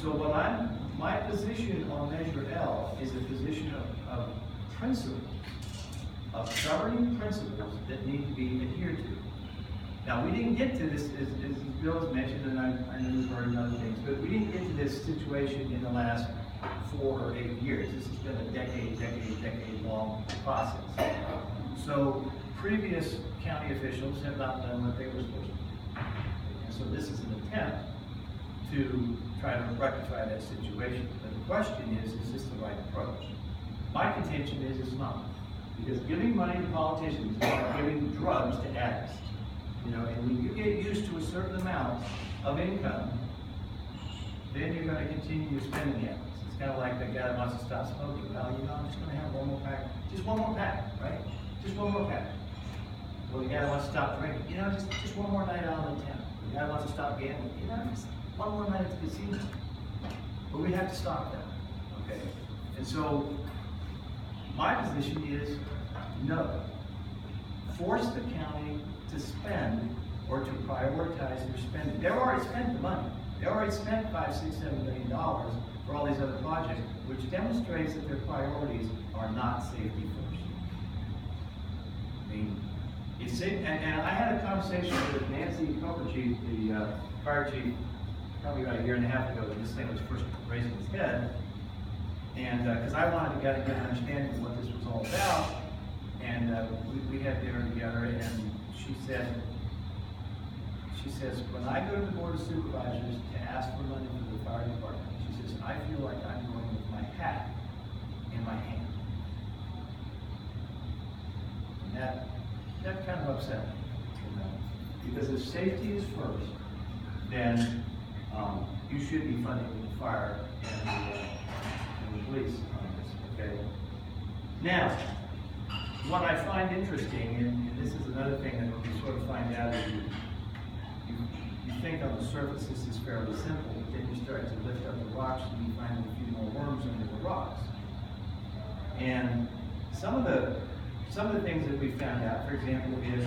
So my position on Measure L is a position of principles, of governing principles that need to be adhered to. Now, we didn't get to this, as Bill has mentioned, and I know you've heard other things, but we didn't get to this situation in the last 4 or 8 years. This has been a decade-long process. So previous county officials have not done what they were supposed to do. And so this is an attempt to try to rectify that situation. But the question is this the right approach? My contention is it's not. Because giving money to politicians is like giving drugs to addicts. You know, and when you get used to a certain amount of income, then you're going to continue spending habits. It's kind of like the guy that wants to stop smoking. Well, you know, I'm just going to have one more pack. Just one more pack, right? Just one more pack. Well, the guy that wants to stop drinking, you know, just one more night out in town. The guy that wants to stop gambling, you know, just one more night at the casino. But we have to stop that, okay? And so, my position is no. Force the county to spend or to prioritize their spending. They've already spent the money. They already spent $5, $6, $7 million for all these other projects, which demonstrates that their priorities are not safety first. I mean, and I had a conversation with Nancy Koperchief, the fire chief, probably about 1.5 years ago when this thing was first raising its head. And because I wanted to get a good understanding of what this was all about, and we had dinner together, and she says, when I go to the Board of Supervisors to ask for money for the fire department, she says, I feel like I'm going with my hat in my hand. And that kind of upset me, you know, because if safety is first, then you should be funding the fire and the police on this, okay? Now, what I find interesting, and this is another thing that you sort of find out, is you think on the surface this is fairly simple, but then you start to lift up the rocks and you find a few more worms under the rocks. And some of the things that we found out, for example, is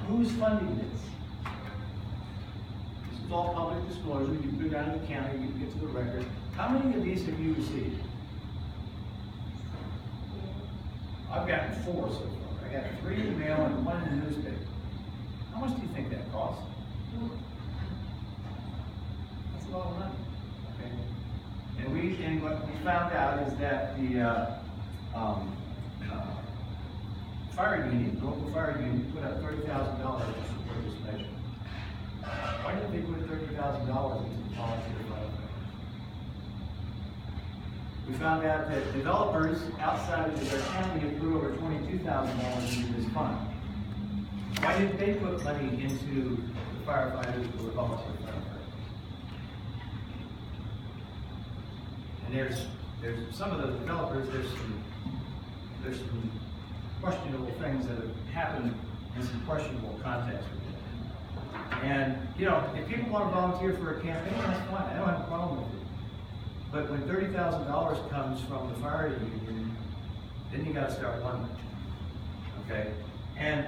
who's funding this? This is all public disclosure. You can go down to the county, you can get to the record. How many of these have you received? I've gotten 4 so far. I got 3 in the mail and 1 in the newspaper. How much do you think that costs? That's a lot of money. Okay. And what we found out is that the fire union, local fire union, put up $30,000 to support this measure. Why did they put $30,000 into the volunteer fire? We found out that developers outside of their county have put over $22,000 into this fund. Why didn't they put money into the firefighters who were volunteer firefighters? And there's some of those developers, there's some questionable things that have happened in some questionable contexts with it. And, you know, if people want to volunteer for a campaign, that's fine. I don't have a problem with it. But when $30,000 comes from the fire union, then you got to start wondering. Okay? And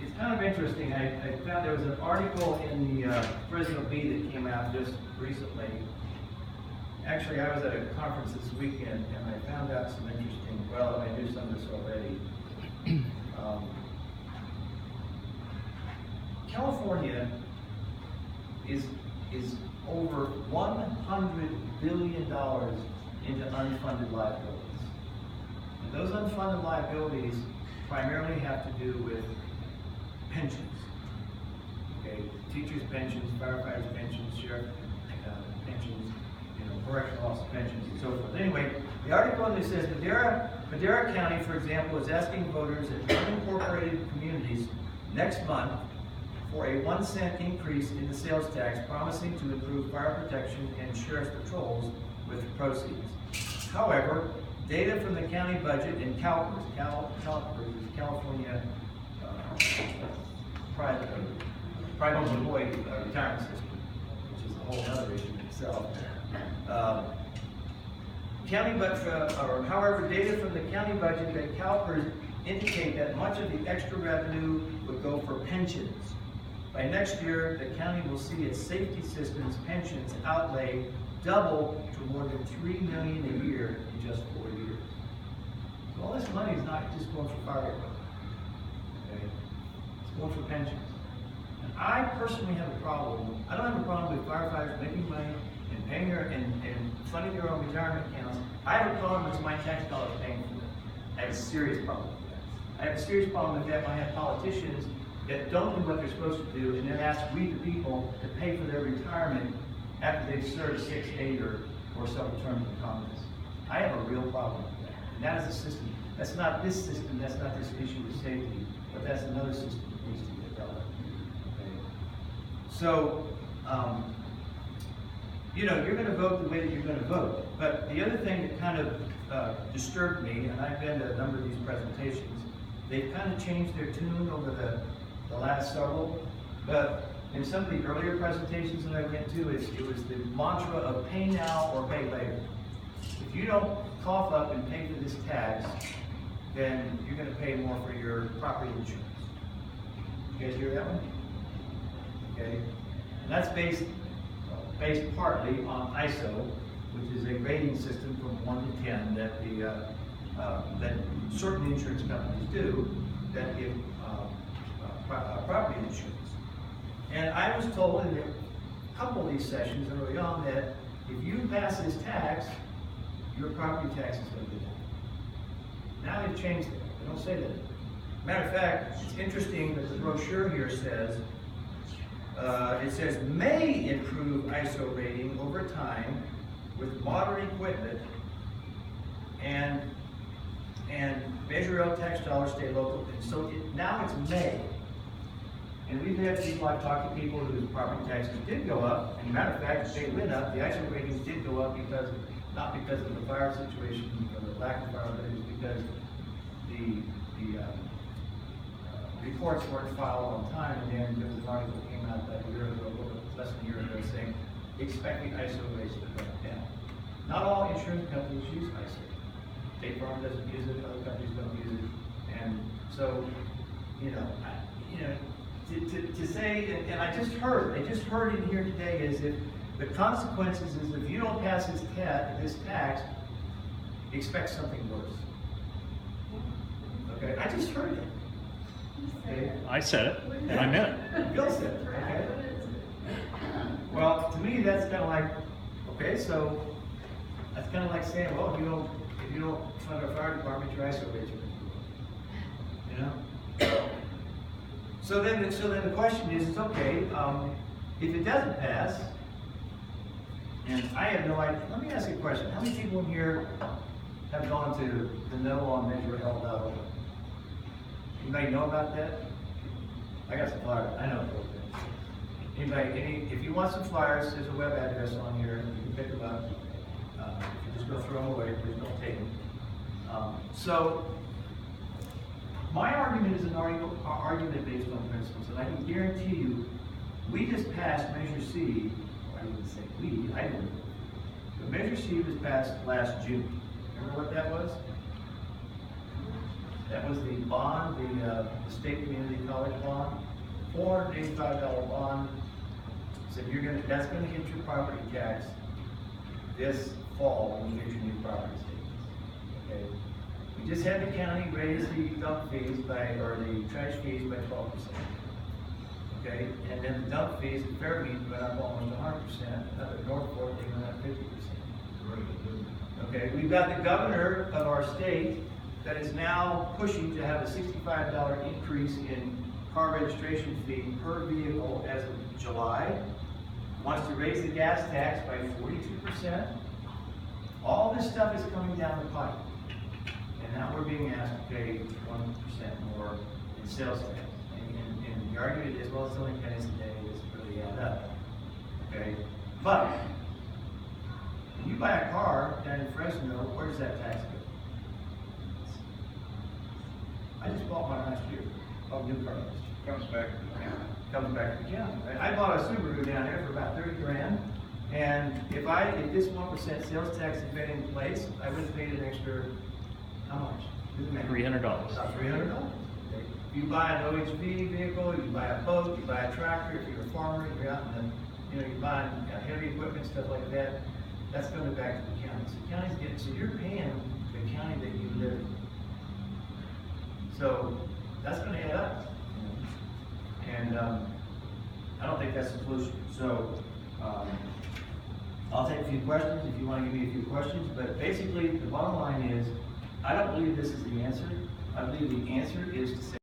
it's kind of interesting. I found there was an article in the Fresno Bee that came out just recently. Actually, I was at a conference this weekend, and I found out some interesting, well, I knew some of this already. California is over $100 billion into unfunded liabilities. And those unfunded liabilities primarily have to do with pensions. Okay, teachers' pensions, firefighters' pensions, sheriff pensions, correctional officer pensions, and so forth. Anyway, the article in this says Madera County, for example, is asking voters in unincorporated communities next month for a 1-cent increase in the sales tax, promising to improve fire protection and sheriff's patrols with the proceeds. However, data from the county budget and CalPERS is California private employee retirement system, which is a whole other issue in itself. However, data from the county budget and CalPERS indicate that much of the extra revenue would go for pensions, By next year, the county will see its safety systems, pensions outlay double to more than $3 million a year in just 4 years. So all this money is not just going for fire equipment. Okay? It's going for pensions. And I personally have a problem. I don't have a problem with firefighters making money and paying their and funding their own retirement accounts. I have a problem with my tax dollars paying for it. I have a serious problem with that. I have a serious problem with that when I have politicians that don't do what they're supposed to do and then ask we the people to pay for their retirement after they've served 6, 8, or several terms in Congress. I have a real problem with that. And that is a system. That's not this system, that's not this issue with safety, but that's another system that needs to be developed. Okay. So, you know, you're going to vote the way that you're going to vote. But the other thing that kind of disturbed me, and I've been to a number of these presentations, they've kind of changed their tune over the last several. But in some of the earlier presentations that I went to, it was the mantra of pay now or pay later. If you don't cough up and pay for this tax, then you're going to pay more for your property insurance. You guys hear that one? Okay, and that's based partly on ISO, which is a rating system from 1 to 10 that that certain insurance companies do that give property insurance. And I was told in a couple of these sessions early on that if you pass this tax, your property tax is going to go down. Now they've changed it. They don't say that. Matter of fact, it's interesting that the brochure here says, it says may improve ISO rating over time with modern equipment and Measure L tax dollars stay local. And so now it's may. And we've had people, I've talked to people whose property taxes did go up, and matter of fact, they went up, the ISO ratings did go up not because of the fire situation or the lack of fire, but it was because the reports weren't filed on time, and then there was an article that came out about a year ago, a little bit less than a year ago, saying, expect the ISO rates to go down. Not all insurance companies use ISO. State Farm doesn't use it, other companies don't use it, and so, to say, and I just heard in here today is if the consequences is if you don't pass this tax, expect something worse. Okay, I just heard it. Okay. I said it, and I meant it. Bill said it, okay? Well, to me, that's kind of like, okay, so that's kind of like saying, well, if you don't fund our fire department, your ISO rates are going to go up. You know? So then the question is okay, if it doesn't pass, and I have no idea, let me ask you a question. How many people in here have gone to the no on MeasureL.org? Anybody know about that? I got some flyers. I know. If you want some flyers, there's a web address on here. You can pick them up. You just go throw them away. Please don't take them. So my argument is an argument based on principles, and I can guarantee you, we just passed Measure C. I didn't say we. I didn't. But Measure C was passed last June. Remember what that was? That was the bond, the State Community College bond, $485 bond. Said that's gonna hit your property tax this fall when you get your new property statements. Okay. We just had the county raise the dump fees or the trash fees by 12%. Okay, and then the dump fees at Fairmead went up almost 100%. Up at Northport they went up 50%. Okay, we've got the governor of our state that is now pushing to have a $65 increase in car registration fee per vehicle as of July. Wants to raise the gas tax by 42%. All this stuff is coming down the pipe. And now we're being asked to pay 1% more in sales tax. And the argument is, well, it's only pennies a day, it doesn't really add up. Okay? But when you buy a car down in Fresno, where does that tax go? I just bought one last year. Bought a new car last year. Comes back to the county. Comes back to the county. I bought a Subaru down there for about 30 grand. And if this 1% sales tax had been in place, I would have paid an extra, how much? $300. About $300. Okay. If you buy an OHV vehicle, you buy a boat, you buy a tractor, if you're a farmer, you're out in the, you're buying heavy equipment, stuff like that, that's going back to the county. So the county's getting, so you're paying the county that you live in. So that's going to add up. And I don't think that's the solution. So I'll take a few questions if you want to give me a few questions. But basically, the bottom line is, I don't believe this is the answer. I believe the answer is to say,